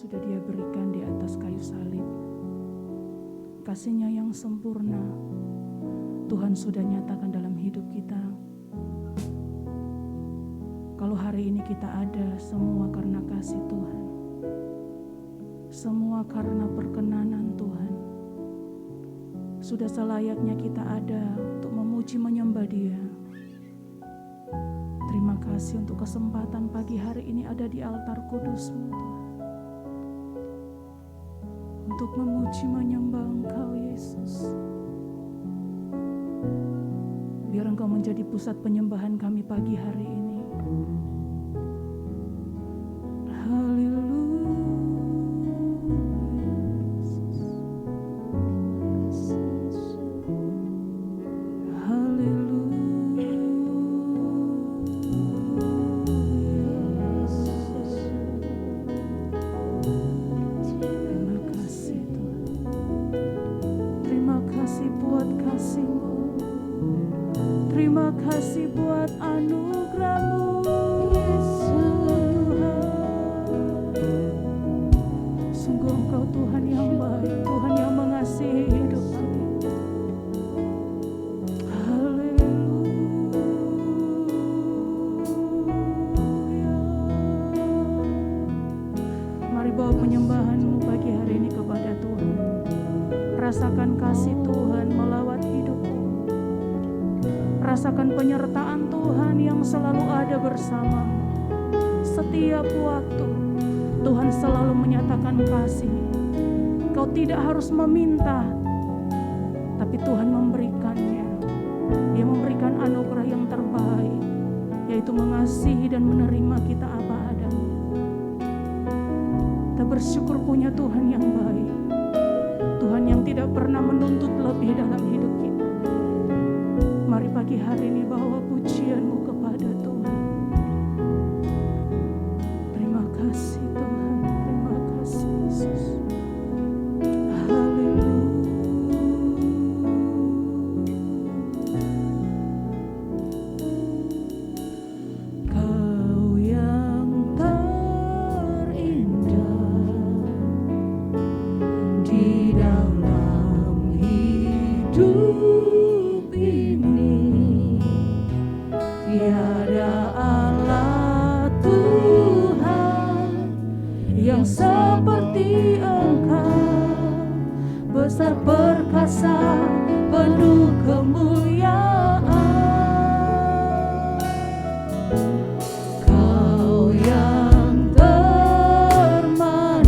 sudah Dia berikan di atas kayu salib. Kasih-Nya yang sempurna Tuhan sudah nyatakan dalam hidup kita. Kalau hari ini kita ada, semua karena kasih Tuhan, semua karena perkenanan Tuhan. Sudah selayaknya kita ada untuk memuji menyembah Dia. Terima kasih untuk kesempatan pagi hari ini ada di altar kudus-Mu Tuhan, untuk memuji menyembah Engkau Yesus. Biar Engkau menjadi pusat penyembahan kami pagi hari ini. Terima kasih buat anugerah-Mu, Tuhan. Sungguh Engkau Tuhan yang baik, Tuhan yang mengasihi hidup kami. Haleluya. Mari bawa penyembahan-Mu pagi hari ini kepada Tuhan. Rasakan kasih Tuhan melawat hidupmu. Rasakan penyertaan Tuhan yang selalu ada bersamamu. Setiap waktu Tuhan selalu menyatakan kasih. Kau tidak harus meminta, tapi Tuhan memberikannya. Dia memberikan anugerah yang terbaik, yaitu mengasihi dan menerima kita apa adanya. Kita bersyukur punya Tuhan yang baik, Tuhan yang tidak pernah menuntut lebih dalam hidup kita. Mari pagi hari ini bawa pujian-Mu kepada Tuhan. Terima kasih Tuhan, terima kasih Yesus. Haleluya. Kau yang terindah di dalam hidup ini, tiada Allah Tuhan yang seperti Engkau, besar perkasa penuh kemuliaan. Kau yang termanis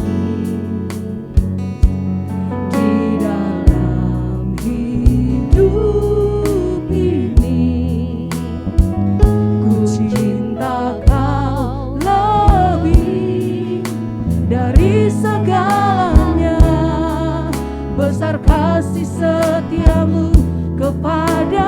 di dalam hidup ini, ku cinta Kau lebih dari segalanya. Besar kasih setiamu kepada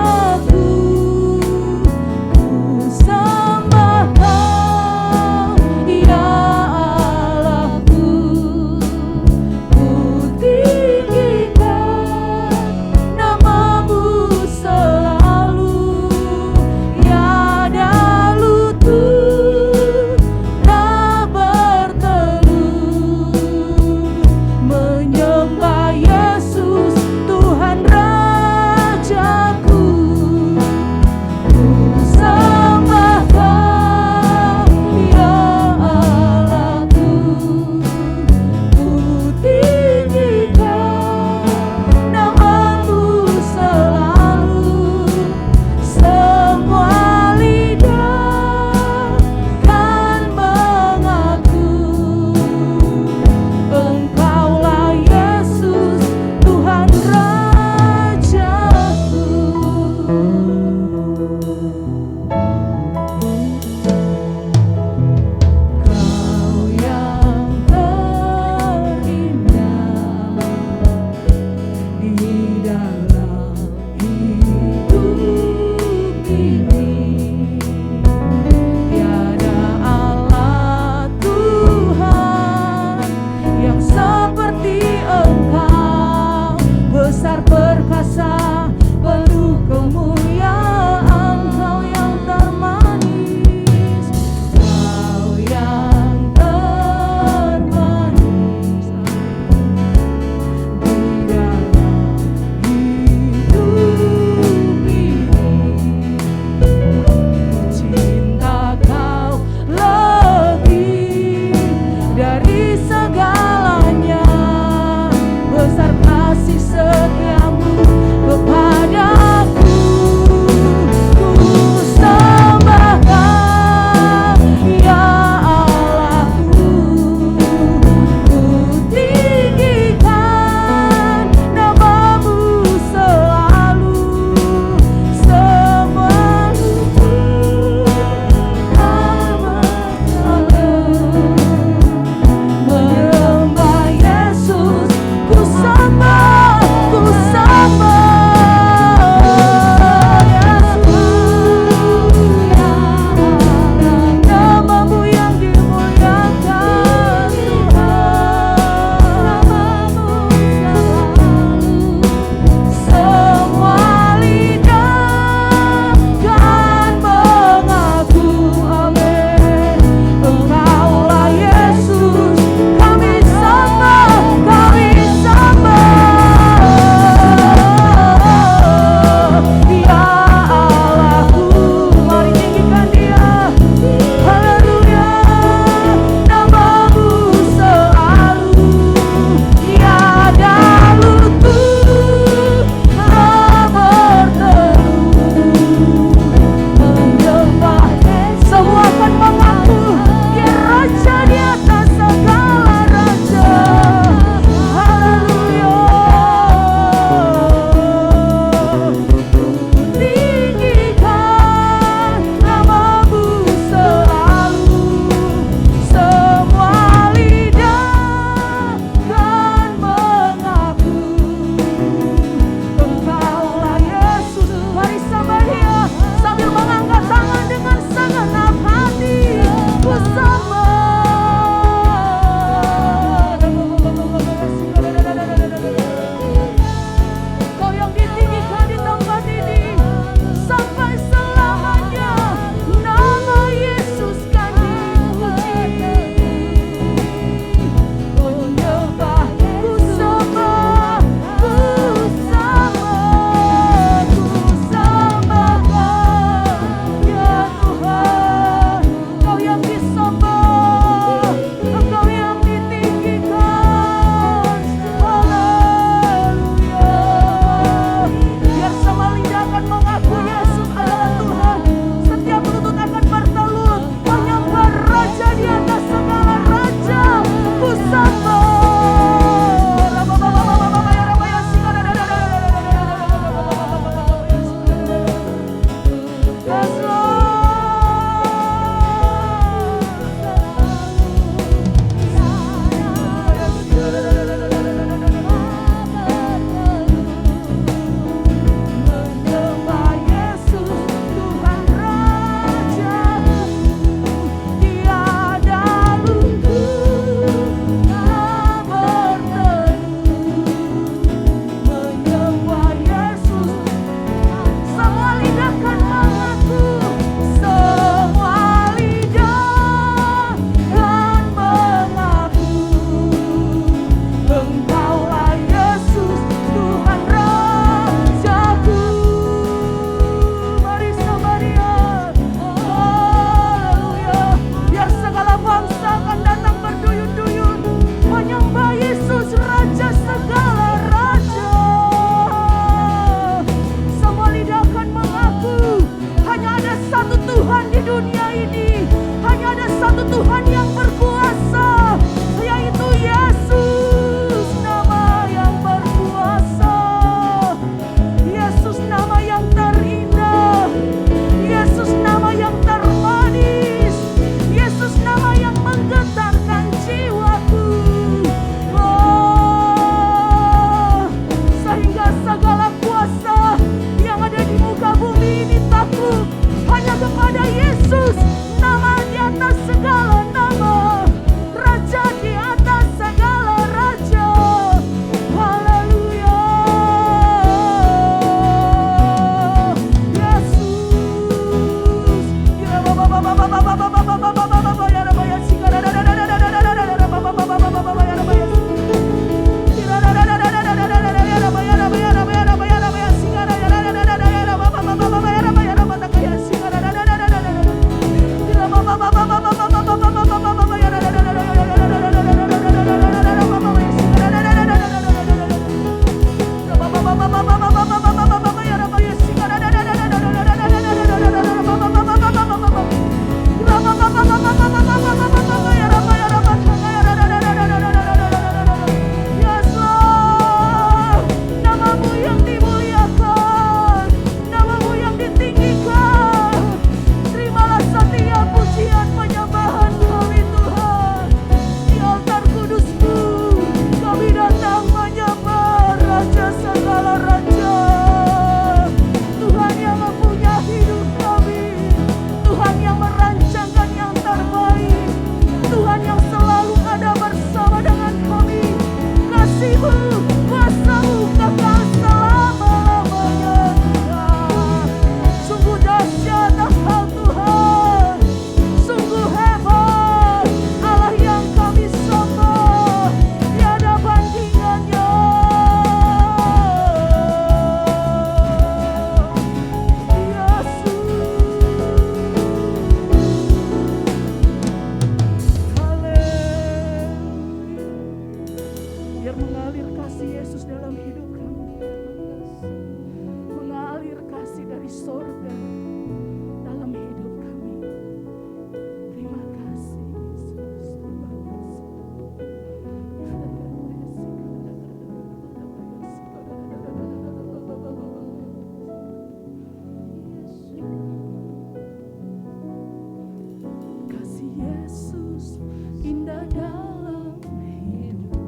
dalam hidupku,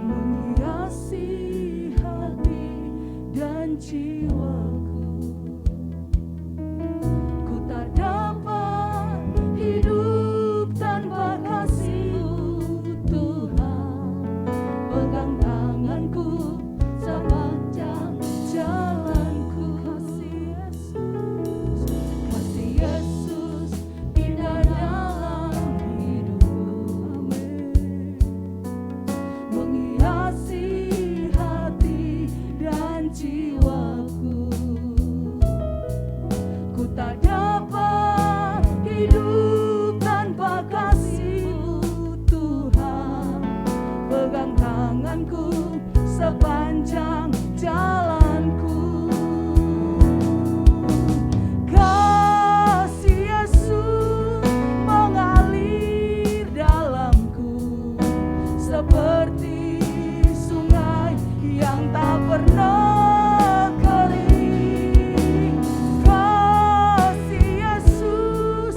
menghiasi hati dan jiwaku. Ku tak dapat hidup tanpa kasih-Mu, Tuhan. Pegang tanganku sepanjang jalanku. Kasih Yesus indah dalam hidupku, menghiasi hati dan jiwaku. Ku tak dapat hidup tanpa kasih-Mu, Tuhan. Pegang tanganku sepanjang jalanku. Kasih Yesus mengalir dalamku seperti sungai yang tak pernah kering. Kasih Yesus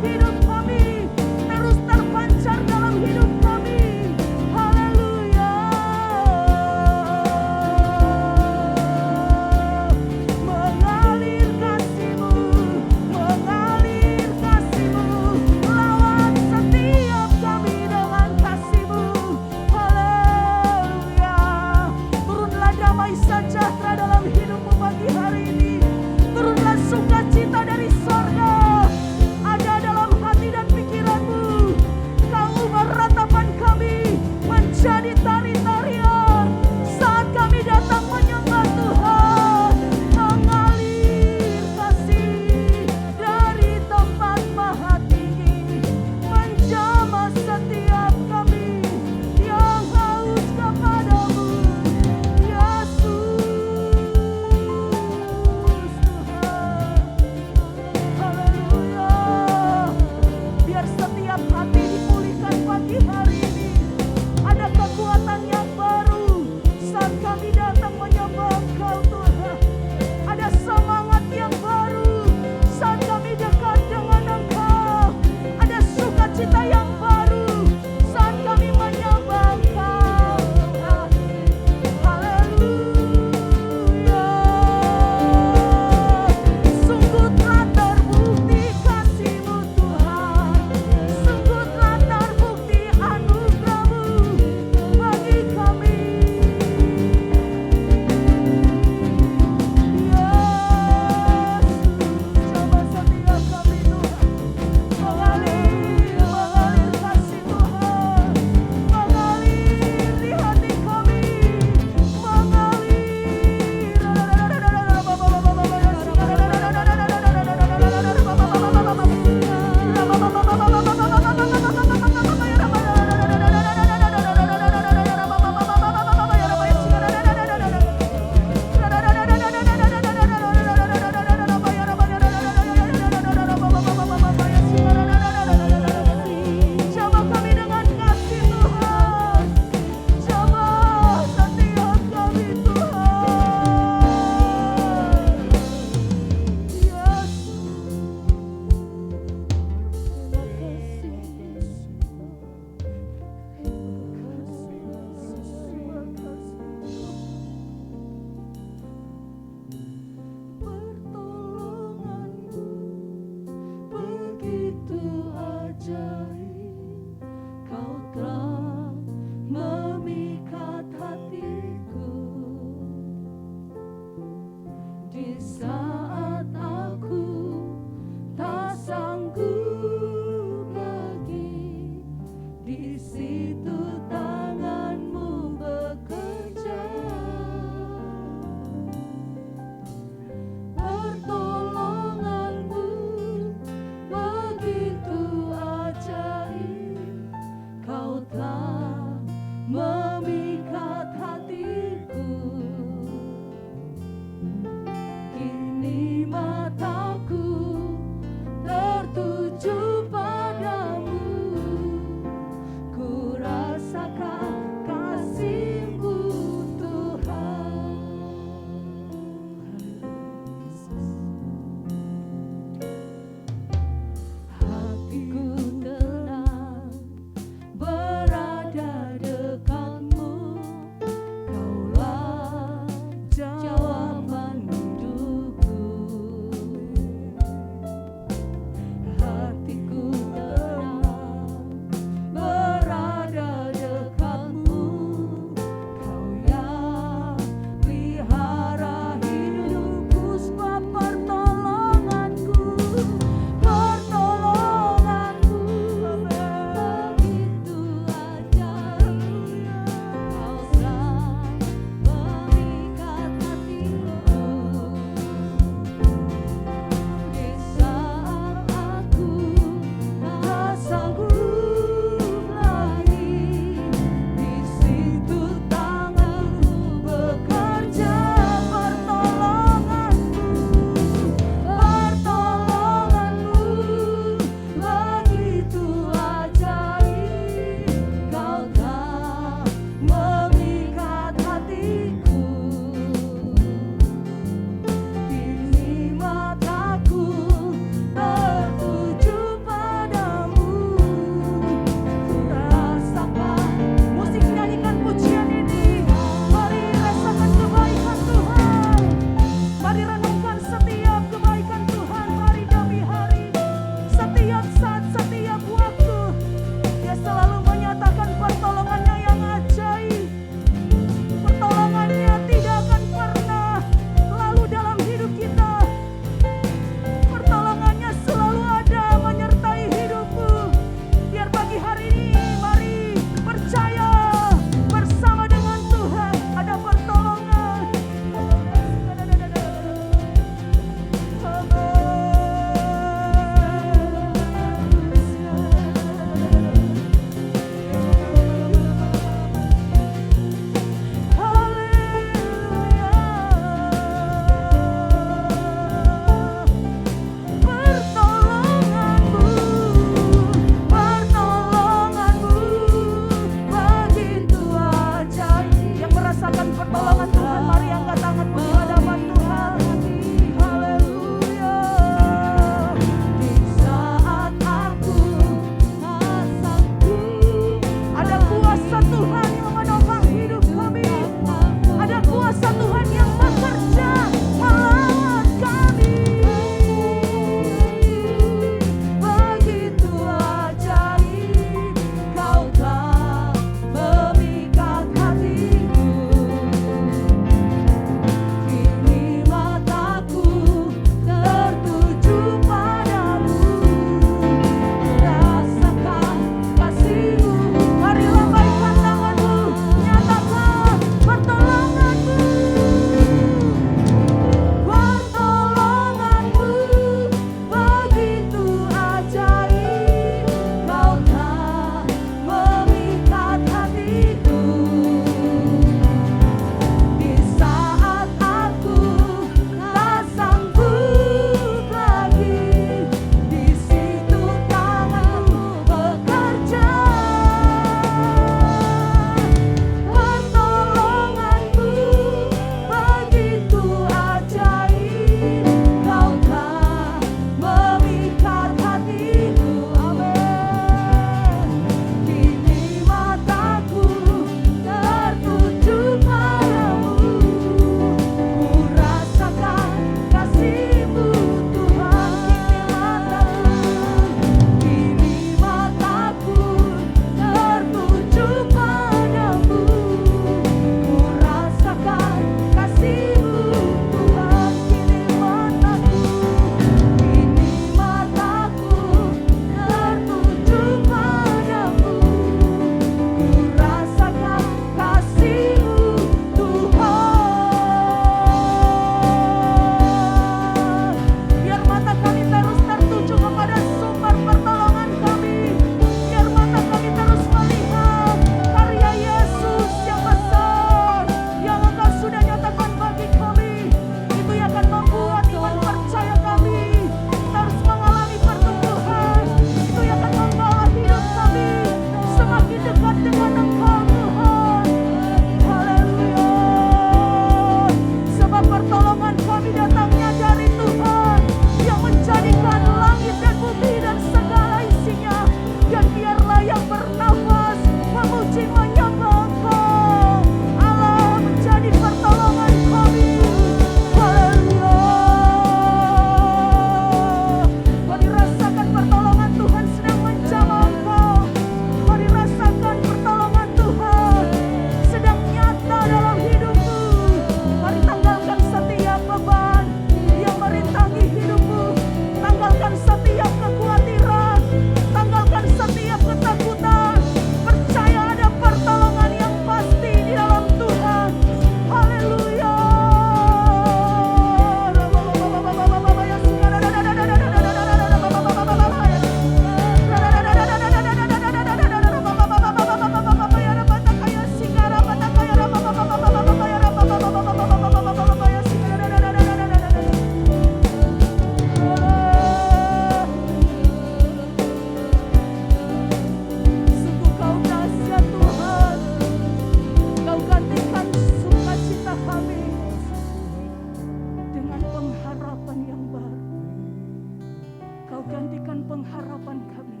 gantikan pengharapan kami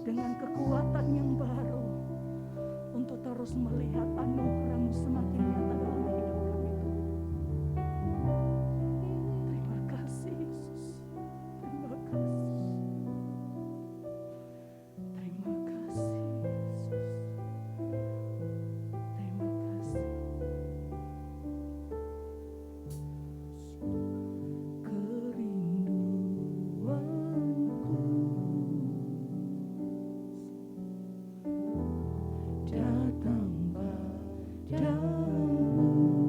dengan kekuatan yang baru untuk terus melihat anugerah-Mu semakin nyata dalam hidup kami, Tuhan. Terima kasih Yesus. Terima kasih. Terima kasih Yesus. Terima kasih. Kerinduanku datang padamu.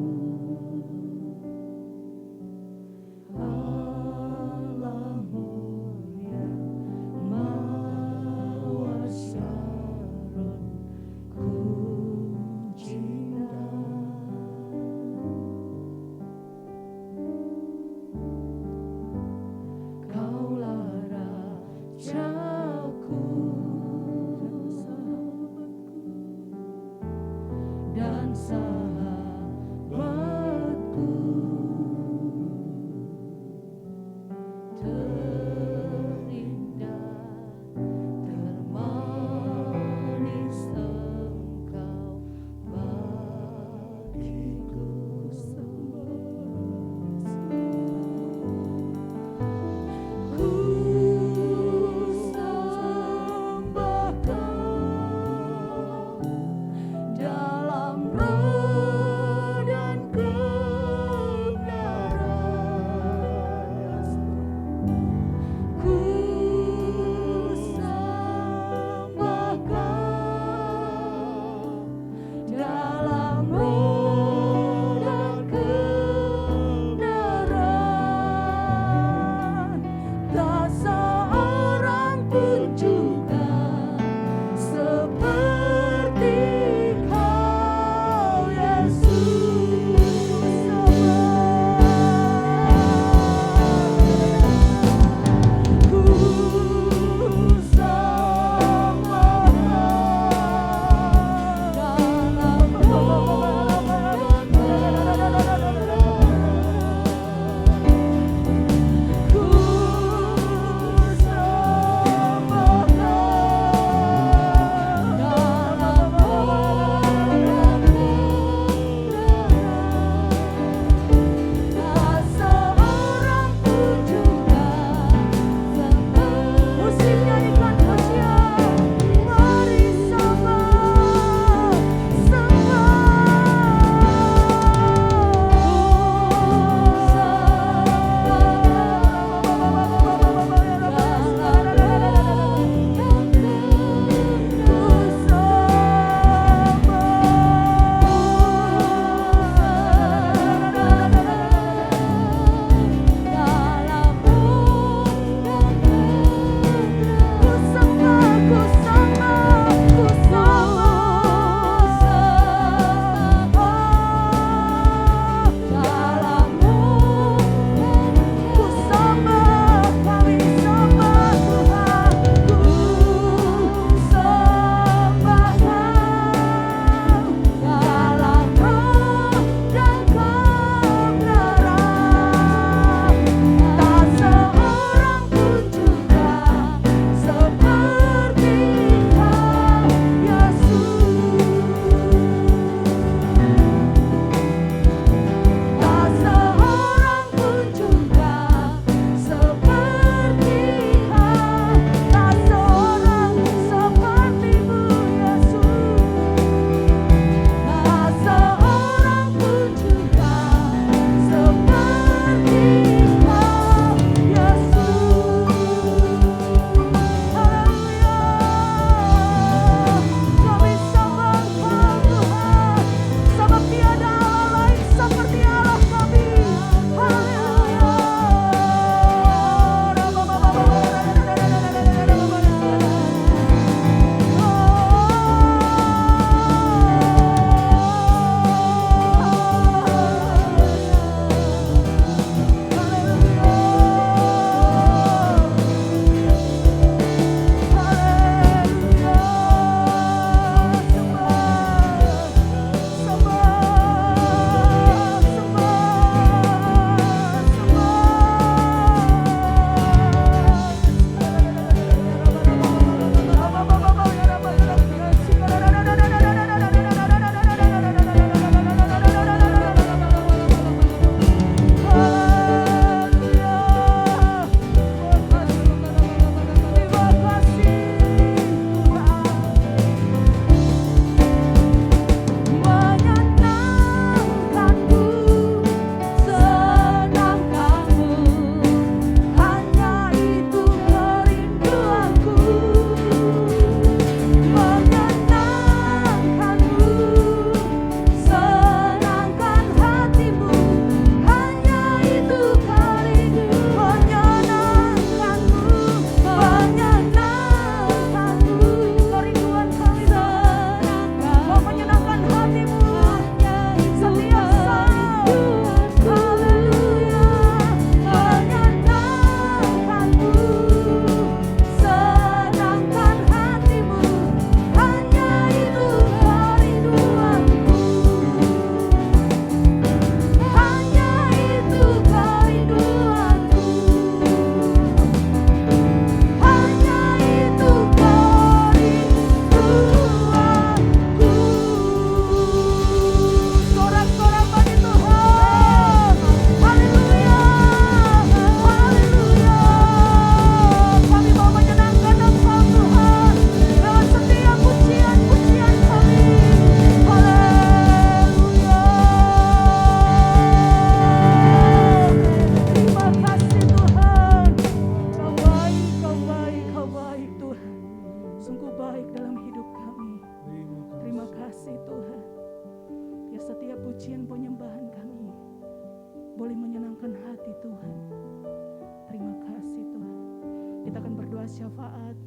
Kita akan berdoa syafaat.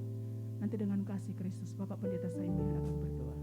Nanti dengan kasih Kristus, Bapak Pendeta Saimir akan berdoa.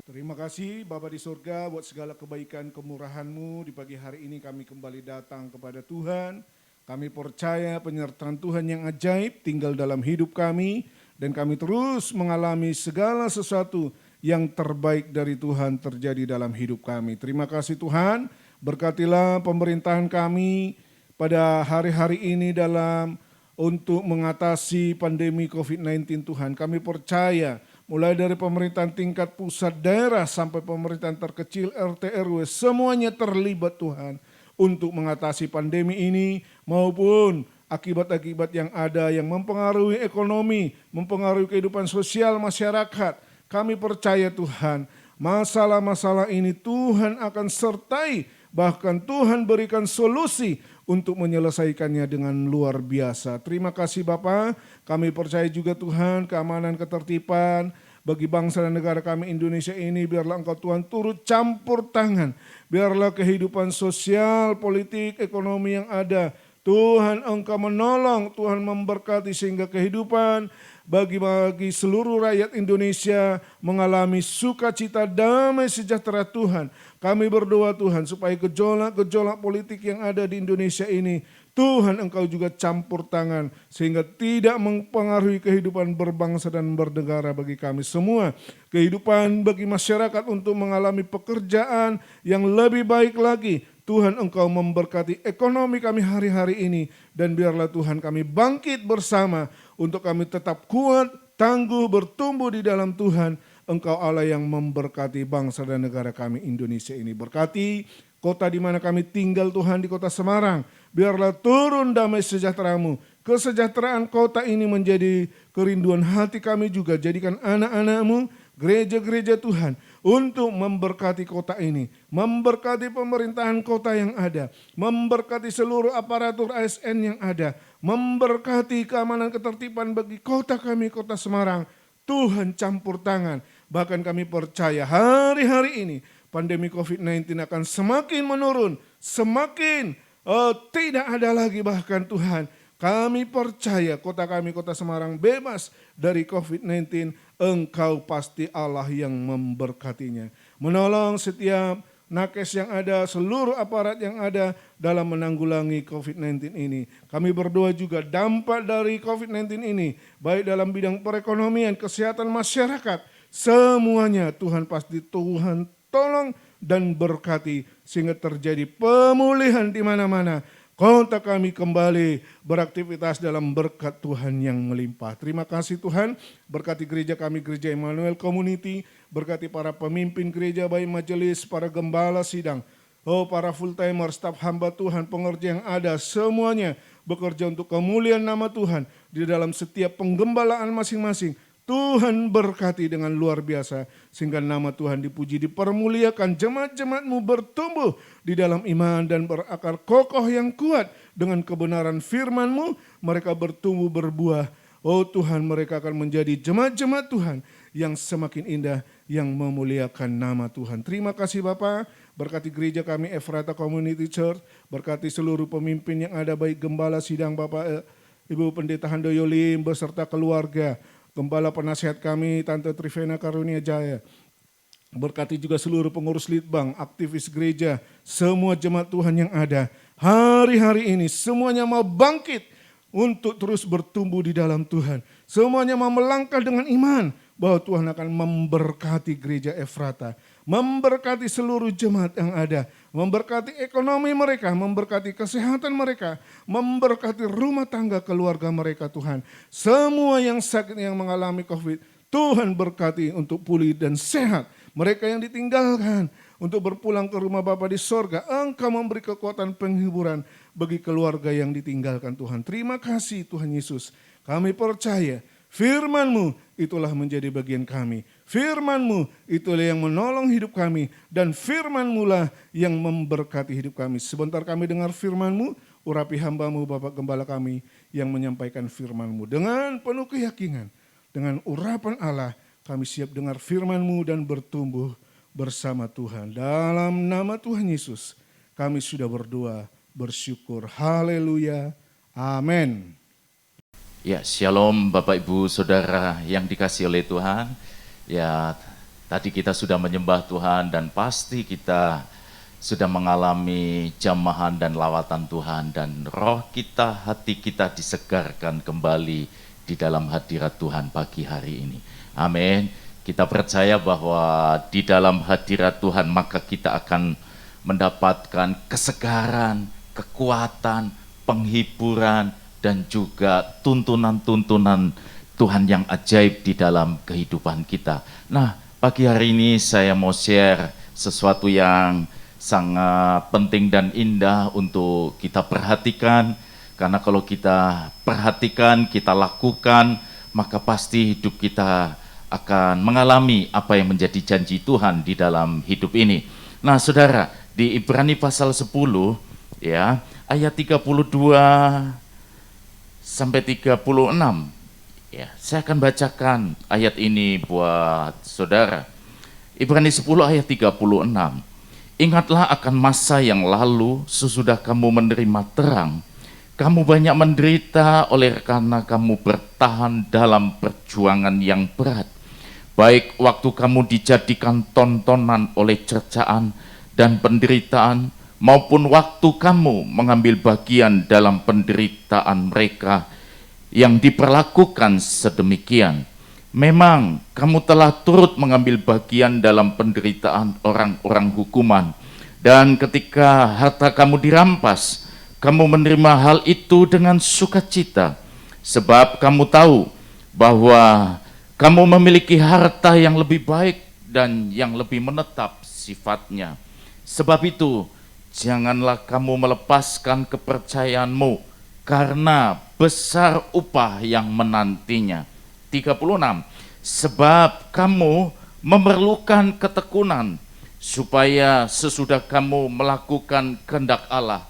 Terima kasih Bapa di surga buat segala kebaikan kemurahan-Mu. Di pagi hari ini kami kembali datang kepada Tuhan. Kami percaya penyertaan Tuhan yang ajaib tinggal dalam hidup kami. Dan kami terus mengalami segala sesuatu yang terbaik dari Tuhan terjadi dalam hidup kami. Terima kasih Tuhan, berkatilah pemerintahan kami pada hari-hari ini dalam untuk mengatasi pandemi COVID-19 Tuhan. Kami percaya mulai dari pemerintahan tingkat pusat, daerah sampai pemerintahan terkecil RT RW semuanya terlibat Tuhan untuk mengatasi pandemi ini maupun akibat-akibat yang ada yang mempengaruhi ekonomi, mempengaruhi kehidupan sosial masyarakat. Kami percaya Tuhan, masalah-masalah ini Tuhan akan sertai, bahkan Tuhan berikan solusi untuk menyelesaikannya dengan luar biasa. Terima kasih Bapa, kami percaya juga Tuhan keamanan ketertiban bagi bangsa dan negara kami Indonesia ini, biarlah Engkau Tuhan turut campur tangan, biarlah kehidupan sosial, politik, ekonomi yang ada, Tuhan Engkau menolong, Tuhan memberkati sehingga kehidupan bagi seluruh rakyat Indonesia mengalami sukacita, damai, sejahtera Tuhan. Kami berdoa Tuhan supaya gejolak-gejolak politik yang ada di Indonesia ini, Tuhan Engkau juga campur tangan sehingga tidak mempengaruhi kehidupan berbangsa dan bernegara bagi kami semua. Kehidupan bagi masyarakat untuk mengalami pekerjaan yang lebih baik lagi. Tuhan Engkau memberkati ekonomi kami hari-hari ini dan biarlah Tuhan kami bangkit bersama untuk kami tetap kuat, tangguh, bertumbuh di dalam Tuhan. Engkau Allah yang memberkati bangsa dan negara kami Indonesia ini. Berkati kota di mana kami tinggal Tuhan, di kota Semarang. Biarlah turun damai sejahtera-Mu. Kesejahteraan kota ini menjadi kerinduan hati kami juga. Jadikan anak-anak-Mu, gereja-gereja Tuhan untuk memberkati kota ini. Memberkati pemerintahan kota yang ada. Memberkati seluruh aparatur ASN yang ada. Memberkati keamanan ketertiban bagi kota kami, kota Semarang. Tuhan campur tangan. Bahkan kami percaya hari-hari ini pandemi COVID-19 akan semakin menurun. Semakin tidak ada lagi bahkan Tuhan. Kami percaya kota kami, kota Semarang bebas dari COVID-19. Engkau pasti Allah yang memberkatinya. Menolong setiap nakes yang ada, seluruh aparat yang ada dalam menanggulangi COVID-19 ini. Kami berdoa juga dampak dari COVID-19 ini, baik dalam bidang perekonomian, kesehatan masyarakat, semuanya Tuhan pasti Tuhan tolong dan berkati sehingga terjadi pemulihan di mana-mana. Kota kami kembali beraktivitas dalam berkat Tuhan yang melimpah. Terima kasih Tuhan, berkati gereja kami, Gereja Emmanuel Community, berkati para pemimpin gereja, baik majelis, para gembala sidang, para full timer, staf hamba Tuhan, pengerja yang ada, semuanya bekerja untuk kemuliaan nama Tuhan di dalam setiap penggembalaan masing-masing. Tuhan berkati dengan luar biasa sehingga nama Tuhan dipuji, dipermuliakan, jemaat-jemaat-Mu bertumbuh di dalam iman dan berakar kokoh yang kuat dengan kebenaran firman-Mu, mereka bertumbuh berbuah. Oh Tuhan, mereka akan menjadi jemaat-jemaat Tuhan yang semakin indah, yang memuliakan nama Tuhan. Terima kasih Bapa, berkati gereja kami Ephrata Community Church, berkati seluruh pemimpin yang ada, baik gembala sidang Bapak Ibu Pendeta Handoyo Lim beserta keluarga, Gembala penasihat kami, Tante Trivena Karunia Jaya. Berkati juga seluruh pengurus litbang, aktivis gereja, semua jemaat Tuhan yang ada. Hari-hari ini semuanya mau bangkit untuk terus bertumbuh di dalam Tuhan. Semuanya mau melangkah dengan iman bahwa Tuhan akan memberkati gereja Ephrata, memberkati seluruh jemaat yang ada, memberkati ekonomi mereka, memberkati kesehatan mereka, memberkati rumah tangga keluarga mereka Tuhan. Semua yang sakit, yang mengalami COVID, Tuhan berkati untuk pulih dan sehat. Mereka yang ditinggalkan untuk berpulang ke rumah Bapa di sorga, Engkau memberi kekuatan penghiburan bagi keluarga yang ditinggalkan Tuhan. Terima kasih Tuhan Yesus, kami percaya firman-Mu itulah menjadi bagian kami. Firman-Mu itulah yang menolong hidup kami. Dan firman-Mu lah yang memberkati hidup kami. Sebentar kami dengar firman-Mu, urapi hamba-Mu Bapak Gembala kami yang menyampaikan firman-Mu. Dengan penuh keyakinan, dengan urapan Allah, kami siap dengar firman-Mu dan bertumbuh bersama Tuhan. Dalam nama Tuhan Yesus, kami sudah berdoa, bersyukur. Haleluya. Amin. Ya, shalom Bapak Ibu Saudara yang dikasihi oleh Tuhan. Ya, tadi kita sudah menyembah Tuhan dan pasti kita sudah mengalami jamahan dan lawatan Tuhan, dan roh kita, hati kita disegarkan kembali di dalam hadirat Tuhan pagi hari ini. Amin. Kita percaya bahwa di dalam hadirat Tuhan maka kita akan mendapatkan kesegaran, kekuatan, penghiburan, dan juga tuntunan-tuntunan Tuhan yang ajaib di dalam kehidupan kita. Nah, pagi hari ini saya mau share sesuatu yang sangat penting dan indah untuk kita perhatikan, karena kalau kita perhatikan, kita lakukan, maka pasti hidup kita akan mengalami apa yang menjadi janji Tuhan di dalam hidup ini. Nah, saudara, di Ibrani pasal 10, ya, ayat 32 sampai 36. Ya, saya akan bacakan ayat ini buat saudara. Ibrani 10 ayat 36. Ingatlah akan masa yang lalu sesudah kamu menerima terang. Kamu banyak menderita oleh karena kamu bertahan dalam perjuangan yang berat. Baik waktu kamu dijadikan tontonan oleh cercaan dan penderitaan, maupun waktu kamu mengambil bagian dalam penderitaan mereka yang diperlakukan sedemikian. Memang kamu telah turut mengambil bagian dalam penderitaan orang-orang hukuman, dan ketika harta kamu dirampas, kamu menerima hal itu dengan sukacita, sebab kamu tahu bahwa kamu memiliki harta yang lebih baik dan yang lebih menetap sifatnya. Sebab itu, janganlah kamu melepaskan kepercayaanmu, karena besar upah yang menantinya. 36. Sebab kamu memerlukan ketekunan, supaya sesudah kamu melakukan kehendak Allah,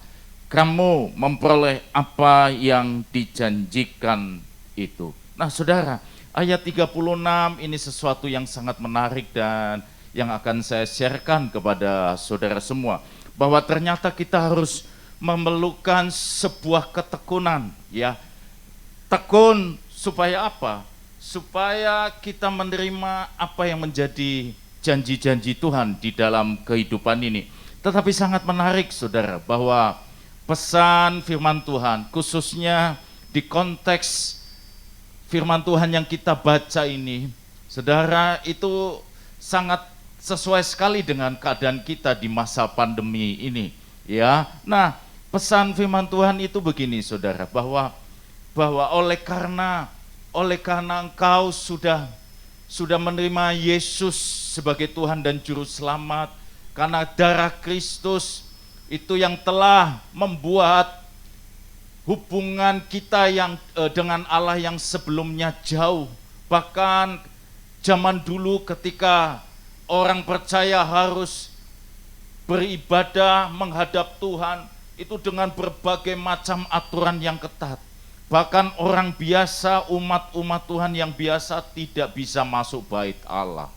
kamu memperoleh apa yang dijanjikan itu. Nah, saudara, ayat 36 ini sesuatu yang sangat menarik dan yang akan saya sharekan kepada saudara semua, bahwa ternyata kita harus memerlukan sebuah ketekunan, ya. Tekun supaya apa? Supaya kita menerima apa yang menjadi janji-janji Tuhan di dalam kehidupan ini. Tetapi sangat menarik, saudara, bahwa pesan firman Tuhan, khususnya di konteks firman Tuhan yang kita baca ini, saudara, itu sangat sesuai sekali dengan keadaan kita di masa pandemi ini, ya. Nah, pesan firman Tuhan itu begini, saudara, bahwa oleh karena engkau sudah menerima Yesus sebagai Tuhan dan Juru Selamat, karena darah Kristus itu yang telah membuat hubungan kita yang dengan Allah yang sebelumnya jauh. Bahkan zaman dulu ketika orang percaya harus beribadah menghadap Tuhan, itu dengan berbagai macam aturan yang ketat. Bahkan orang biasa, umat-umat Tuhan yang biasa tidak bisa masuk bait Allah.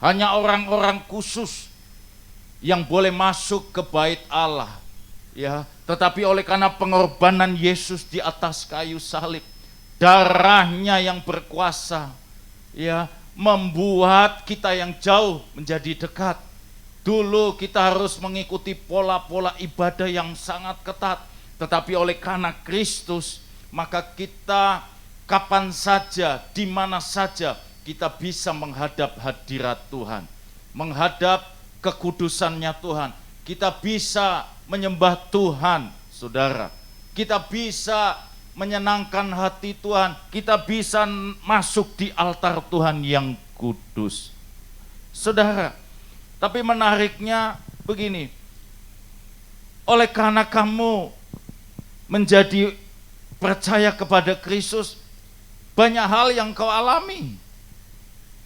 Hanya orang-orang khusus yang boleh masuk ke bait Allah, ya. Tetapi oleh karena pengorbanan Yesus di atas kayu salib, darahnya yang berkuasa, ya, membuat kita yang jauh menjadi dekat. Dulu kita harus mengikuti pola-pola ibadah yang sangat ketat, tetapi oleh karena Kristus, maka kita kapan saja, di mana saja kita bisa menghadap hadirat Tuhan, menghadap kekudusannya Tuhan. Kita bisa menyembah Tuhan, saudara. Kita bisa menyenangkan hati Tuhan. Kita bisa masuk di altar Tuhan yang kudus, saudara. Tapi menariknya begini, oleh karena kamu menjadi percaya kepada Kristus, banyak hal yang kau alami,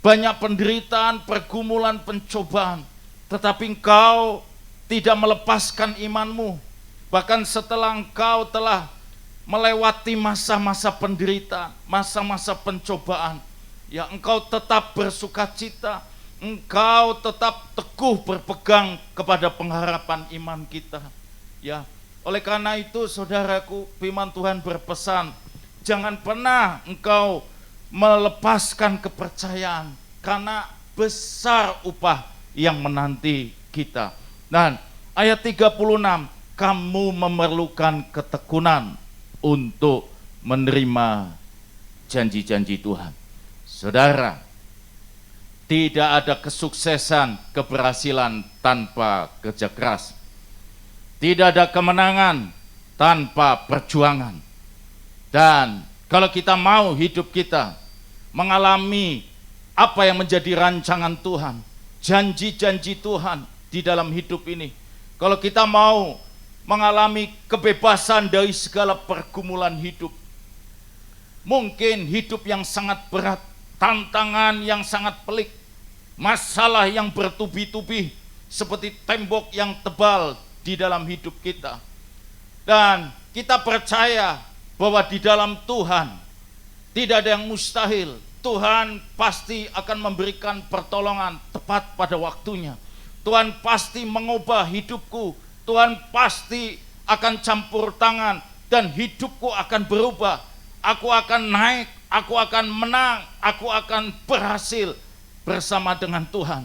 banyak penderitaan, pergumulan, pencobaan, tetapi engkau tidak melepaskan imanmu. Bahkan setelah engkau telah melewati masa-masa penderitaan, masa-masa pencobaan, ya, engkau tetap bersukacita, engkau tetap teguh berpegang kepada pengharapan iman kita, ya. Oleh karena itu, saudaraku, firman Tuhan berpesan Jangan pernah engkau melepaskan kepercayaan, karena besar upah yang menanti kita. Dan ayat 36, kamu memerlukan ketekunan untuk menerima janji-janji Tuhan. Saudara, tidak ada kesuksesan, keberhasilan tanpa kerja keras. Tidak ada kemenangan tanpa perjuangan. Dan kalau kita mau hidup kita mengalami apa yang menjadi rancangan Tuhan, janji-janji Tuhan di dalam hidup ini, kalau kita mau mengalami kebebasan dari segala pergumulan hidup, mungkin hidup yang sangat berat, tantangan yang sangat pelik, masalah yang bertubi-tubi seperti tembok yang tebal di dalam hidup kita. Dan kita percaya bahwa di dalam Tuhan tidak ada yang mustahil. Tuhan pasti akan memberikan pertolongan tepat pada waktunya. Tuhan pasti mengubah hidupku. Tuhan pasti akan campur tangan dan hidupku akan berubah. Aku akan naik, aku akan menang, aku akan berhasil bersama dengan Tuhan.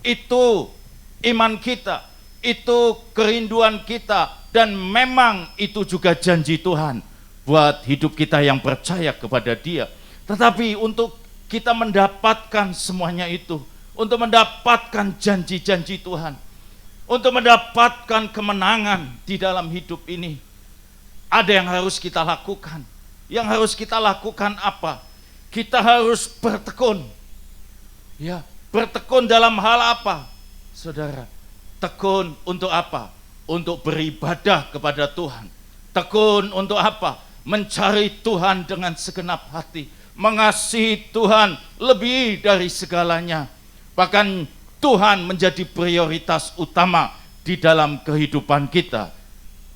Itu iman kita, itu kerinduan kita, dan memang itu juga janji Tuhan buat hidup kita yang percaya kepada Dia. Tetapi untuk kita mendapatkan semuanya itu, untuk mendapatkan janji-janji Tuhan, untuk mendapatkan kemenangan di dalam hidup ini, ada yang harus kita lakukan. Yang harus kita lakukan apa? Kita harus bertekun. Ya, bertekun dalam hal apa? Saudara, tekun untuk apa? Untuk beribadah kepada Tuhan. Tekun untuk apa? Mencari Tuhan dengan segenap hati, mengasihi Tuhan lebih dari segalanya. Bahkan Tuhan menjadi prioritas utama di dalam kehidupan kita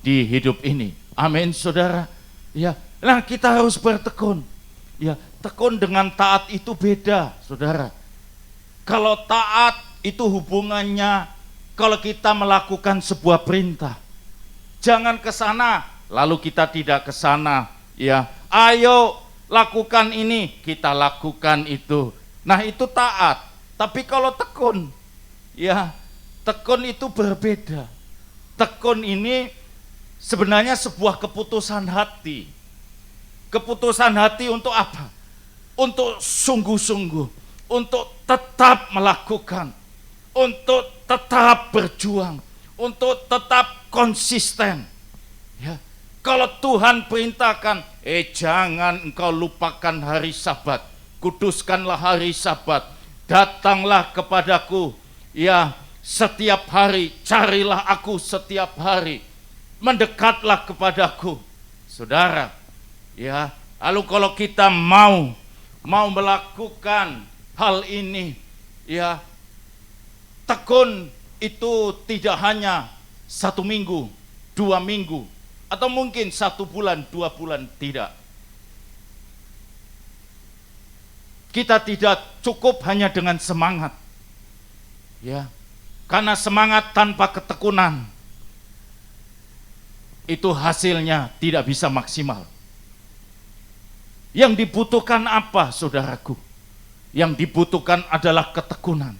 di hidup ini. Amin, saudara. Ya, nah kita harus bertekun. Ya, tekun dengan taat itu beda, saudara. Kalau taat itu hubungannya kalau kita melakukan sebuah perintah, jangan ke sana lalu kita tidak ke sana. Ya, ayo lakukan ini, kita lakukan itu. Nah, itu taat. Tapi kalau tekun, ya, tekun itu berbeda. Tekun ini sebenarnya sebuah keputusan hati. Keputusan hati untuk apa? Untuk sungguh-sungguh, untuk tetap melakukan, untuk tetap berjuang, untuk tetap konsisten. Ya, kalau Tuhan perintahkan, jangan engkau lupakan hari Sabat, kuduskanlah hari Sabat, datanglah kepadaku, ya, setiap hari, carilah aku setiap hari, mendekatlah kepadaku. Saudara, ya, lalu kalau kita mau melakukan hal ini, ya, tekun itu tidak hanya 1 minggu, 2 minggu, atau mungkin 1 bulan, 2 bulan, tidak. Kita tidak cukup hanya dengan semangat, ya, karena semangat tanpa ketekunan itu hasilnya tidak bisa maksimal. Yang dibutuhkan apa, saudaraku? Yang dibutuhkan adalah ketekunan.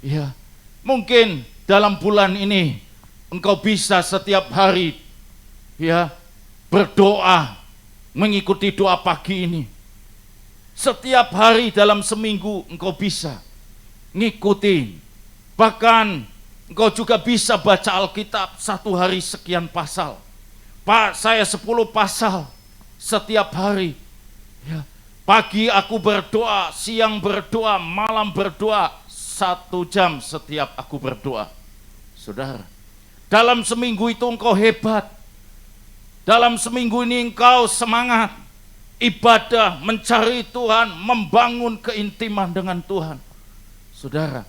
Ya, mungkin dalam bulan ini engkau bisa setiap hari, ya, berdoa, mengikuti doa pagi ini. Setiap hari dalam seminggu engkau bisa ngikuti. Bahkan engkau juga bisa baca Alkitab 1 hari sekian pasal. Pak, saya 10 pasal setiap hari. Ya, pagi aku berdoa, siang berdoa, malam berdoa, 1 jam setiap aku berdoa. Saudara, dalam seminggu itu engkau hebat. Dalam seminggu ini engkau semangat ibadah, mencari Tuhan, membangun keintiman dengan Tuhan. Saudara,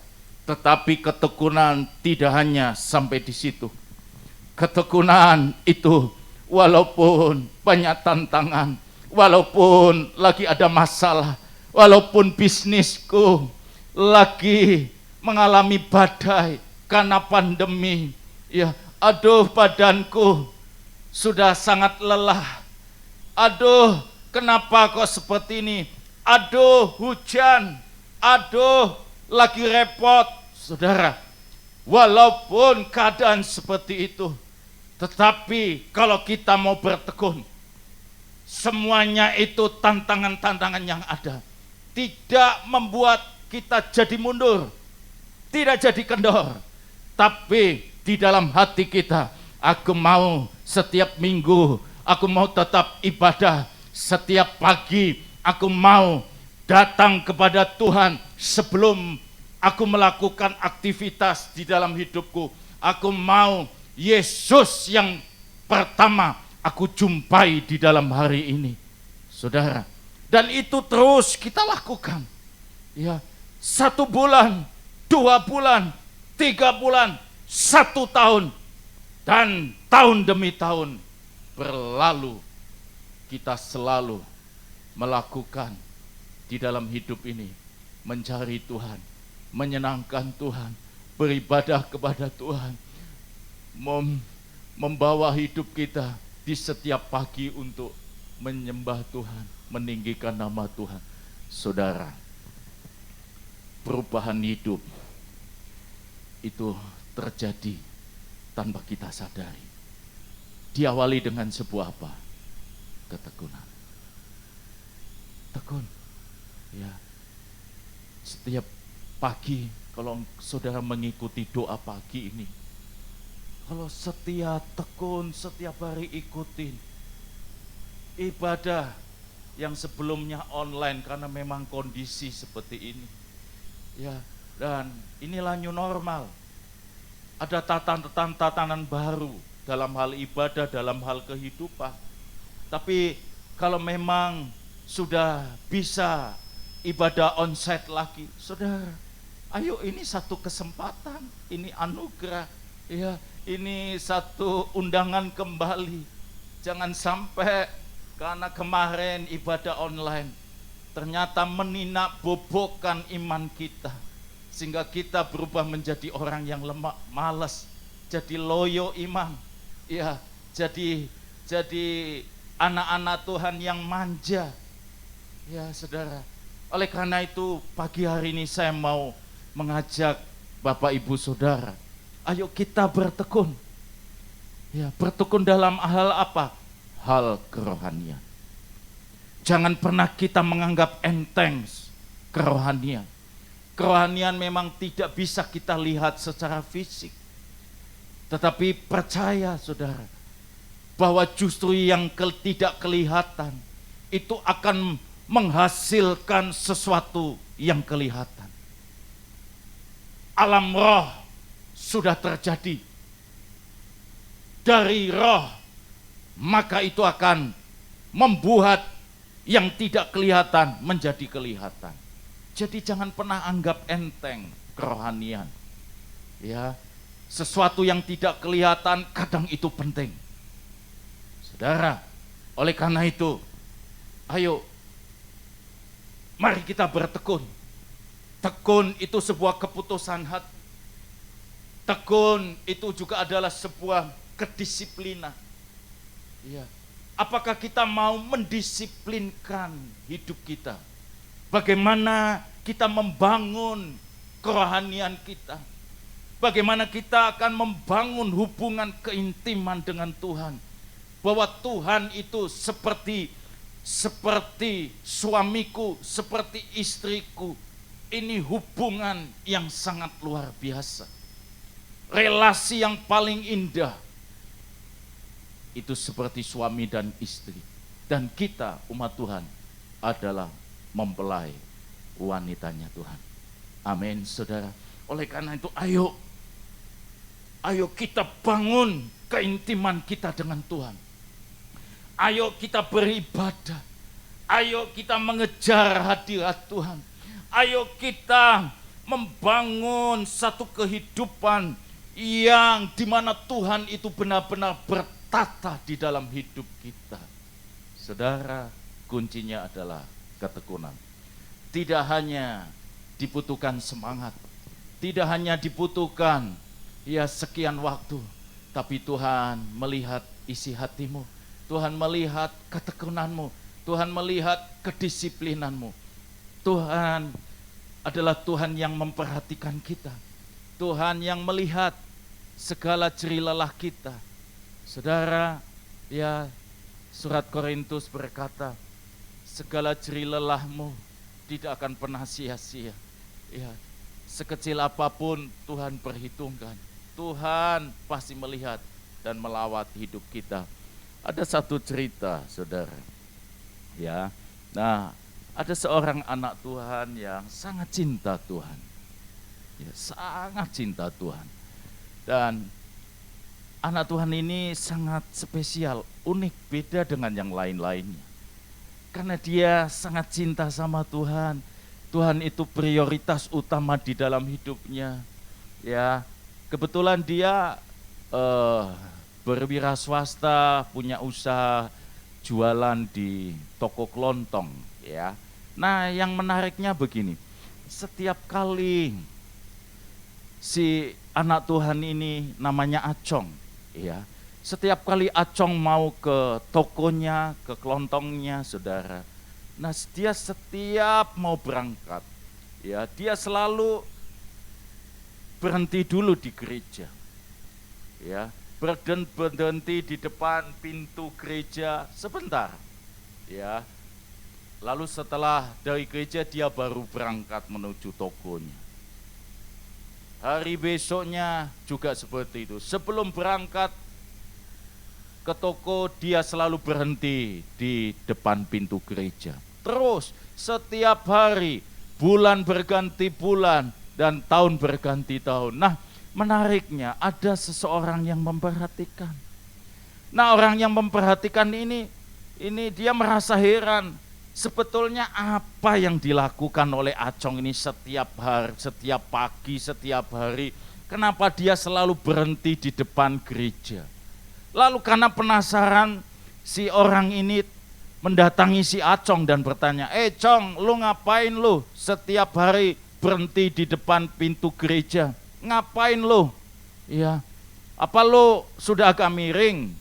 tetapi ketekunan tidak hanya sampai di situ. Ketekunan itu walaupun banyak tantangan, walaupun lagi ada masalah, walaupun bisnisku lagi mengalami badai karena pandemi, ya, aduh badanku sudah sangat lelah, Aduh, kenapa kok seperti ini? Aduh, hujan. Aduh, lagi repot. Saudara, walaupun keadaan seperti itu, tetapi kalau kita mau bertekun, semuanya itu tantangan-tantangan yang ada tidak membuat kita jadi mundur, tidak jadi kendor, tapi di dalam hati kita, aku mau setiap minggu, aku mau tetap ibadah. Setiap pagi aku mau datang kepada Tuhan sebelum aku melakukan aktivitas di dalam hidupku. Aku mau Yesus yang pertama aku jumpai di dalam hari ini, saudara. Dan itu terus kita lakukan. Ya, 1 bulan, 2 bulan, 3 bulan, 1 tahun, dan tahun demi tahun berlalu. Kita selalu melakukan di dalam hidup ini, mencari Tuhan, menyenangkan Tuhan, beribadah kepada Tuhan, membawa hidup kita di setiap pagi untuk menyembah Tuhan, meninggikan nama Tuhan. Saudara, perubahan hidup itu terjadi tanpa kita sadari. Diawali dengan sebuah apa? Ketekunan. Tekun. Ya. Setiap pagi kalau saudara mengikuti doa pagi ini, kalau setia tekun setiap hari ikutin ibadah yang sebelumnya online karena memang kondisi seperti ini. Ya, dan inilah new normal. Ada tatanan baru dalam hal ibadah, dalam hal kehidupan. Tapi kalau memang sudah bisa ibadah onsite lagi, saudara, ayo, ini satu kesempatan, ini anugerah, ya, ini satu undangan kembali. Jangan sampai karena kemarin ibadah online ternyata meninak bobokkan iman kita, sehingga kita berubah menjadi orang yang lemah, malas, jadi loyo iman, ya, jadi anak-anak Tuhan yang manja, ya saudara. Oleh karena itu pagi hari ini saya mau mengajak Bapak Ibu Saudara, ayo kita bertekun. Ya, bertekun dalam hal apa? Hal kerohanian. Jangan pernah kita menganggap enteng kerohanian. Kerohanian memang tidak bisa kita lihat secara fisik. Tetapi percaya saudara, bahwa justru yang tidak kelihatan itu akan menghasilkan sesuatu yang kelihatan. Alam roh sudah terjadi. Dari roh, maka itu akan membuat yang tidak kelihatan menjadi kelihatan. Jadi jangan pernah anggap enteng kerohanian. Ya, sesuatu yang tidak kelihatan kadang itu penting. Saudara, oleh karena itu, ayo, mari kita bertekun. Tekun itu sebuah keputusan hati. Tekun itu juga adalah sebuah kedisiplinan. Ya. Apakah kita mau mendisiplinkan hidup kita? Bagaimana kita membangun kerohanian kita? Bagaimana kita akan membangun hubungan keintiman dengan Tuhan? Bahwa Tuhan itu seperti suamiku, seperti istriku. Ini hubungan yang sangat luar biasa. Relasi yang paling indah itu seperti suami dan istri. Dan kita umat Tuhan adalah mempelai wanitanya Tuhan. Amin, saudara. Oleh karena itu ayo kita bangun keintiman kita dengan Tuhan. Ayo kita beribadah. Ayo kita mengejar hadirat Tuhan. Ayo kita membangun satu kehidupan yang dimana Tuhan itu benar-benar bertata di dalam hidup kita. Saudara, kuncinya adalah ketekunan. Tidak hanya dibutuhkan semangat, tidak hanya dibutuhkan ya sekian waktu, tapi Tuhan melihat isi hatimu. Tuhan melihat ketekunanmu, Tuhan melihat kedisiplinanmu. Tuhan adalah Tuhan yang memperhatikan kita. Tuhan yang melihat segala jerih lelah kita. Saudara, ya, surat Korintus berkata, segala jerih lelahmu tidak akan pernah sia-sia. Ya, sekecil apapun Tuhan perhitungkan. Tuhan pasti melihat dan melawat hidup kita. Ada satu cerita, saudara. Ya, nah, ada seorang anak Tuhan yang sangat cinta Tuhan. Ya, sangat cinta Tuhan. Dan anak Tuhan ini sangat spesial, unik, beda dengan yang lain-lainnya. Karena dia sangat cinta sama Tuhan. Tuhan itu prioritas utama di dalam hidupnya. Ya, kebetulan dia berwira swasta, punya usaha jualan di toko kelontong, ya. Nah, yang menariknya begini, setiap kali si anak Tuhan ini namanya Acong, ya. Setiap kali Acong mau ke tokonya, ke kelontongnya, saudara. Nah, dia setiap mau berangkat, ya, dia selalu berhenti dulu di gereja, ya. Berhenti di depan pintu gereja sebentar, ya. Lalu setelah dari gereja dia baru berangkat menuju tokonya. Hari besoknya juga seperti itu. Sebelum berangkat ke toko dia selalu berhenti di depan pintu gereja. Terus setiap hari, bulan berganti bulan dan tahun berganti tahun. Nah, menariknya ada seseorang yang memperhatikan. Nah, orang yang memperhatikan ini dia merasa heran. Sebetulnya apa yang dilakukan oleh Acong ini setiap hari, setiap pagi, setiap hari. Kenapa dia selalu berhenti di depan gereja? Lalu karena penasaran, si orang ini mendatangi si Acong dan bertanya, Cong, lu ngapain lu setiap hari berhenti di depan pintu gereja? Ngapain lo? Ya, apa lo sudah agak miring?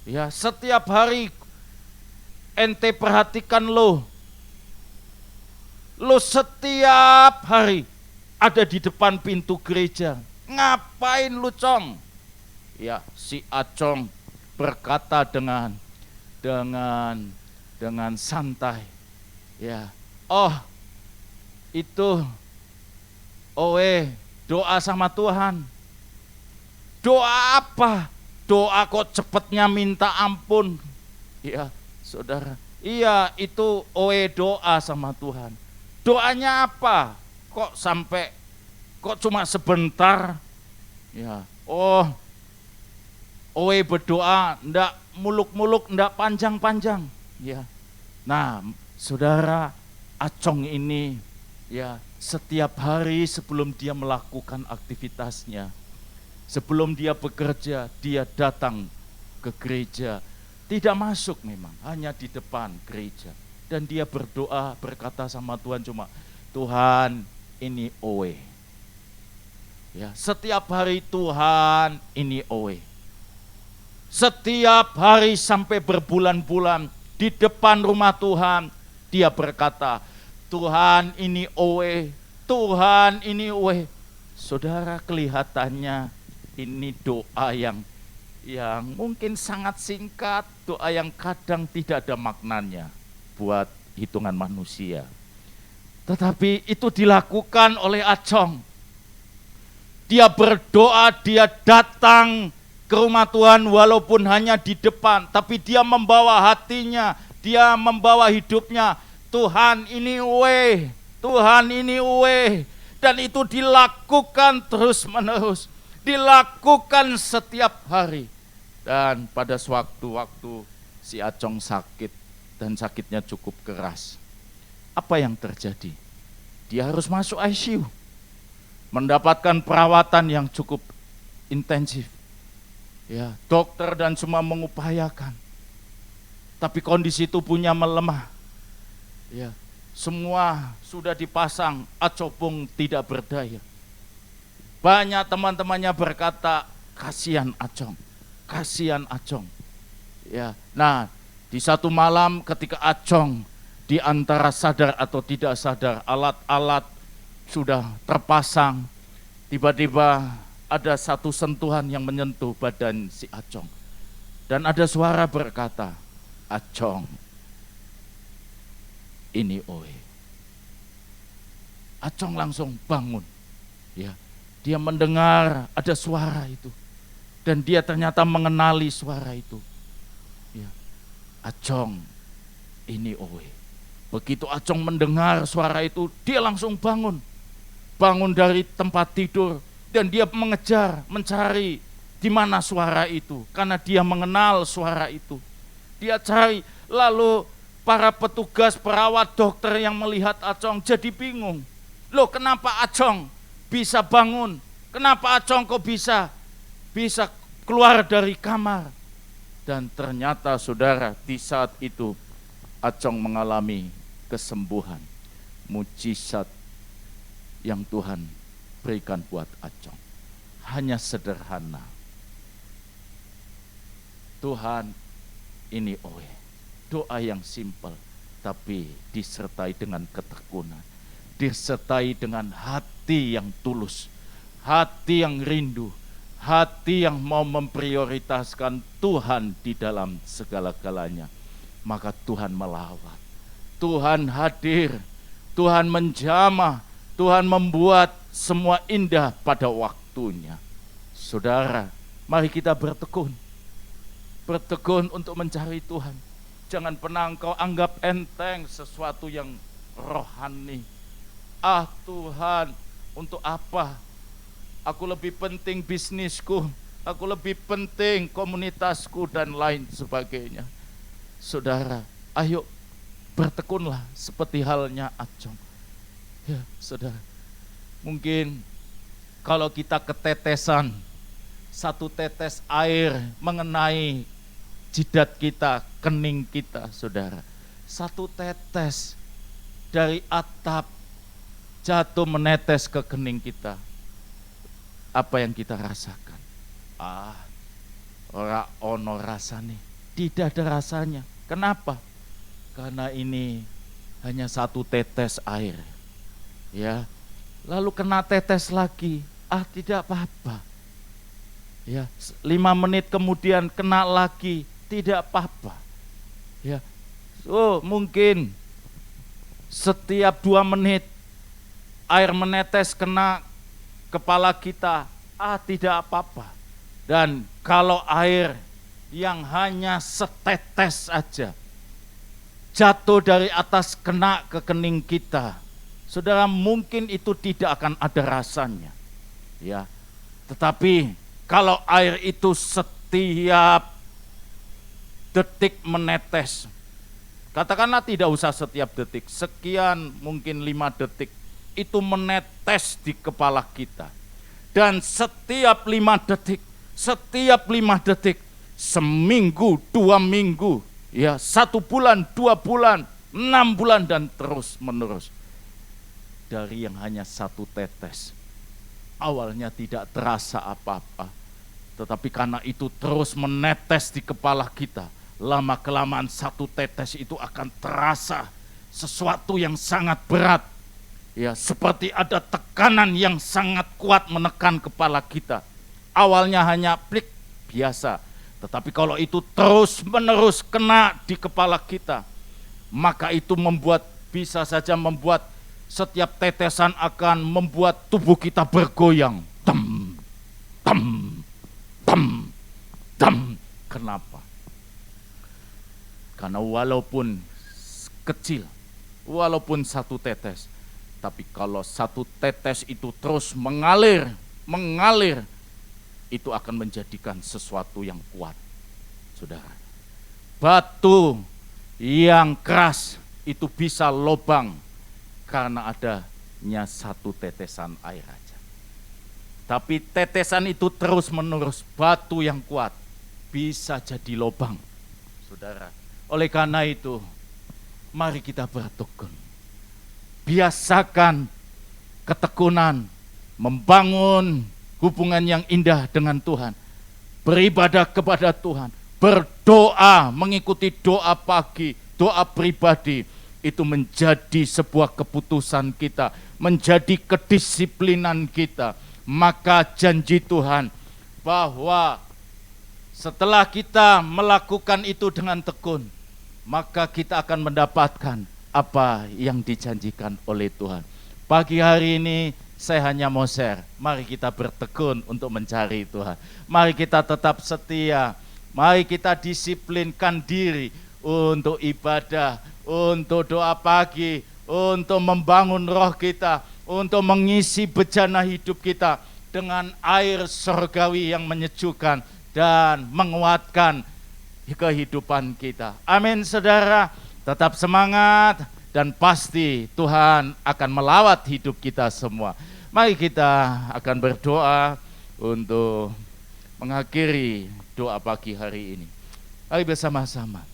Ya, setiap hari ente perhatikan lo setiap hari ada di depan pintu gereja. Ngapain lo, Cong? Ya, si Acong berkata dengan santai. Ya, oh itu, doa sama Tuhan. Doa apa? Doa kok cepatnya minta ampun. Ya, saudara. Iya, itu doa sama Tuhan. Doanya apa? Kok cuma sebentar? Ya, berdoa ndak muluk-muluk, ndak panjang-panjang. Ya. Nah, saudara, Acong ini, ya, setiap hari sebelum dia melakukan aktivitasnya, sebelum dia bekerja, dia datang ke gereja. Tidak masuk memang, hanya di depan gereja. Dan dia berdoa, berkata sama Tuhan cuma, Tuhan ini owe. Ya, setiap hari Tuhan ini owe. Setiap hari sampai berbulan-bulan di depan rumah Tuhan, dia berkata, Tuhan ini owe, Tuhan ini owe. Saudara, kelihatannya ini doa yang mungkin sangat singkat, doa yang kadang tidak ada maknanya buat hitungan manusia. Tetapi itu dilakukan oleh Acong. Dia berdoa, dia datang ke rumah Tuhan walaupun hanya di depan, tapi dia membawa hatinya, dia membawa hidupnya. Tuhan ini we, Tuhan ini we. Dan itu dilakukan terus menerus, dilakukan setiap hari. Dan pada sewaktu-waktu si Acong sakit dan sakitnya cukup keras. Apa yang terjadi? Dia harus masuk ICU, mendapatkan perawatan yang cukup intensif. Ya, dokter dan semua mengupayakan, tapi kondisi tubuhnya melemah. Ya, semua sudah dipasang, Acopung tidak berdaya. Banyak teman-temannya berkata, kasihan Acong, kasihan Acong. Ya, nah di satu malam ketika Acong di antara sadar atau tidak sadar, alat-alat sudah terpasang, tiba-tiba ada satu sentuhan yang menyentuh badan si Acong. Dan ada suara berkata, Acong, ini Oe. Acong langsung bangun. Ya, dia mendengar ada suara itu. Dan dia ternyata mengenali suara itu. Ya, Acong, ini Oe. Begitu Acong mendengar suara itu, dia langsung bangun. Bangun dari tempat tidur dan dia mengejar, mencari di mana suara itu. Karena dia mengenal suara itu. Dia cari, lalu para petugas, perawat, dokter yang melihat Acong jadi bingung. Loh, kenapa Acong bisa bangun? Kenapa Acong kok bisa keluar dari kamar? Dan ternyata saudara, di saat itu Acong mengalami kesembuhan, mujizat yang Tuhan berikan buat Acong. Hanya sederhana. Tuhan, ini Oe. Doa yang simpel, tapi disertai dengan ketekunan. Disertai dengan hati yang tulus, hati yang rindu, hati yang mau memprioritaskan Tuhan di dalam segala-galanya. Maka Tuhan melawat, Tuhan hadir, Tuhan menjamah, Tuhan membuat semua indah pada waktunya. Saudara, mari kita bertekun untuk mencari Tuhan. Jangan pernah engkau anggap enteng sesuatu yang rohani. Ah Tuhan, untuk apa? Aku lebih penting bisnisku, aku lebih penting komunitasku dan lain sebagainya. Saudara, ayo bertekunlah seperti halnya Acong. Ya, saudara. Mungkin kalau kita ketetesan, satu tetes air mengenai jidat kita, kening kita, saudara. Satu tetes dari atap jatuh menetes ke kening kita. Apa yang kita rasakan? Ora ono rasane. Tidak ada rasanya. Kenapa? Karena ini hanya satu tetes air. Ya. Lalu kena tetes lagi. Tidak apa-apa. Ya, 5 menit kemudian kena lagi, tidak apa-apa. Ya. Mungkin setiap 2 menit air menetes kena kepala kita, tidak apa-apa. Dan kalau air yang hanya setetes saja jatuh dari atas kena ke kening kita, saudara, mungkin itu tidak akan ada rasanya. Ya. Tetapi kalau air itu setiap detik menetes, katakanlah tidak usah setiap detik, sekian mungkin 5 detik, itu menetes di kepala kita. Dan setiap 5 detik, seminggu, 2 minggu, ya 1 bulan, 2 bulan, 6 bulan, dan terus menerus. Dari yang hanya 1 tetes, awalnya tidak terasa apa-apa, tetapi karena itu terus menetes di kepala kita, lama-kelamaan 1 tetes itu akan terasa sesuatu yang sangat berat. Ya, seperti ada tekanan yang sangat kuat menekan kepala kita. Awalnya hanya plik biasa, tetapi kalau itu terus menerus kena di kepala kita, maka itu bisa saja membuat setiap tetesan akan membuat tubuh kita bergoyang. Tem, tem, tem, tem. Kenapa? Karena walaupun kecil, walaupun 1 tetes, tapi kalau 1 tetes itu terus mengalir, itu akan menjadikan sesuatu yang kuat. Saudara, batu yang keras itu bisa lobang karena adanya 1 tetesan air aja. Tapi tetesan itu terus menerus, batu yang kuat bisa jadi lobang. Saudara, oleh karena itu, mari kita bertekun. Biasakan ketekunan, membangun hubungan yang indah dengan Tuhan, beribadah kepada Tuhan, berdoa, mengikuti doa pagi, doa pribadi, itu menjadi sebuah keputusan kita, menjadi kedisiplinan kita. Maka janji Tuhan bahwa setelah kita melakukan itu dengan tekun, maka kita akan mendapatkan apa yang dijanjikan oleh Tuhan. Pagi hari ini saya hanya mau share, mari kita bertekun untuk mencari Tuhan. Mari kita tetap setia, mari kita disiplinkan diri untuk ibadah, untuk doa pagi, untuk membangun roh kita, untuk mengisi bejana hidup kita dengan air surgawi yang menyejukkan dan menguatkan kehidupan kita. Amin saudara, tetap semangat dan pasti Tuhan akan melawat hidup kita semua. Mari kita akan berdoa untuk mengakhiri doa pagi hari ini. Mari bersama-sama.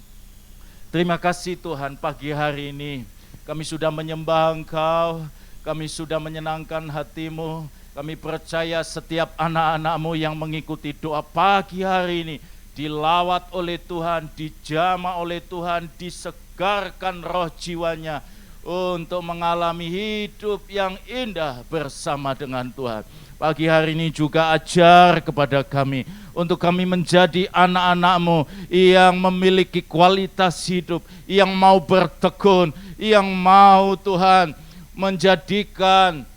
Terima kasih Tuhan, pagi hari ini kami sudah menyembah Engkau, kami sudah menyenangkan hati-Mu. Kami percaya setiap anak-anak-Mu yang mengikuti doa pagi hari ini dilawat oleh Tuhan, dijamah oleh Tuhan, disegarkan roh jiwanya untuk mengalami hidup yang indah bersama dengan Tuhan. Pagi hari ini juga ajar kepada kami untuk kami menjadi anak-anak-Mu yang memiliki kualitas hidup, yang mau bertekun, yang mau Tuhan menjadikan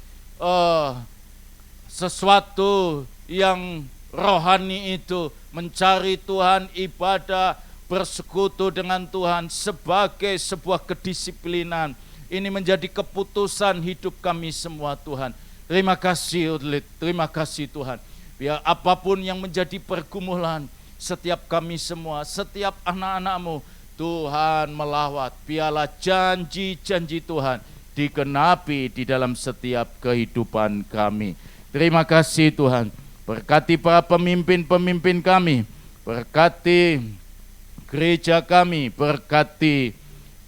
sesuatu yang rohani itu, mencari Tuhan, ibadah, bersekutu dengan Tuhan sebagai sebuah kedisiplinan. Ini menjadi keputusan hidup kami semua Tuhan. Terima kasih Tuhan. Biar apapun yang menjadi pergumulan setiap kami semua, setiap anak-anak-Mu, Tuhan melawat. Biarlah janji-janji Tuhan digenapi di dalam setiap kehidupan kami. Terima kasih Tuhan. Berkati para pemimpin-pemimpin kami, berkati gereja kami, berkati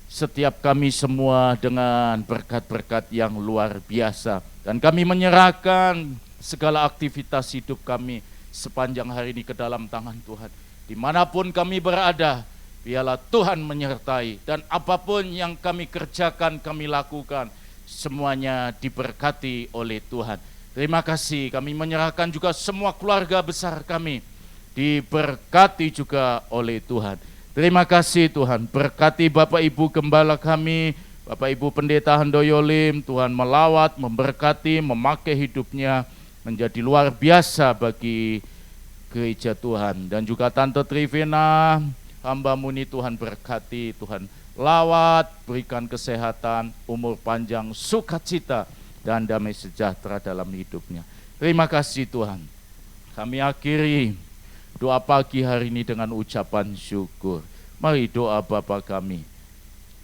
setiap kami semua dengan berkat-berkat yang luar biasa. Dan kami menyerahkan segala aktivitas hidup kami sepanjang hari ini ke dalam tangan Tuhan. Dimanapun kami berada, biarlah Tuhan menyertai. Dan apapun yang kami kerjakan, kami lakukan, semuanya diberkati oleh Tuhan. Terima kasih, kami menyerahkan juga semua keluarga besar kami, diberkati juga oleh Tuhan. Terima kasih Tuhan, berkati Bapak Ibu Gembala kami, Bapak Ibu Pendeta Handoyo Lim, Tuhan melawat, memberkati, memakai hidupnya menjadi luar biasa bagi gereja Tuhan. Dan juga Tante Trivina, hamba-Mu ini Tuhan berkati, Tuhan lawat, berikan kesehatan, umur panjang, sukacita, dan damai sejahtera dalam hidupnya. Terima kasih Tuhan. Kami akhiri doa pagi hari ini dengan ucapan syukur. Mari doa Bapa kami.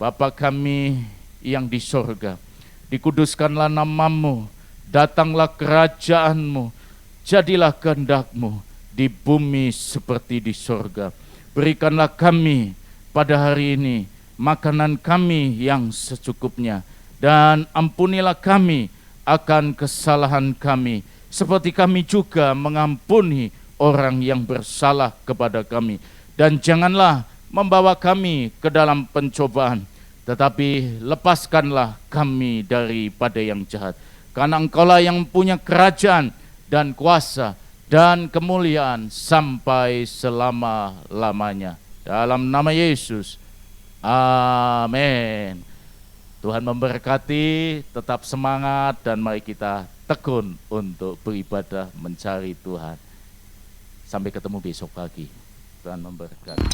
Bapa kami yang di sorga, dikuduskanlah nama-Mu, datanglah kerajaan-Mu, jadilah kehendak-Mu di bumi seperti di sorga. Berikanlah kami pada hari ini makanan kami yang secukupnya, dan ampunilah kami akan kesalahan kami, seperti kami juga mengampuni orang yang bersalah kepada kami. Dan janganlah membawa kami ke dalam pencobaan, tetapi lepaskanlah kami daripada yang jahat. Karena Engkaulah yang punya kerajaan dan kuasa dan kemuliaan sampai selama-lamanya. Dalam nama Yesus, amin. Tuhan memberkati, tetap semangat, dan mari kita tekun untuk beribadah mencari Tuhan. Sampai ketemu besok pagi. Tuhan memberkati.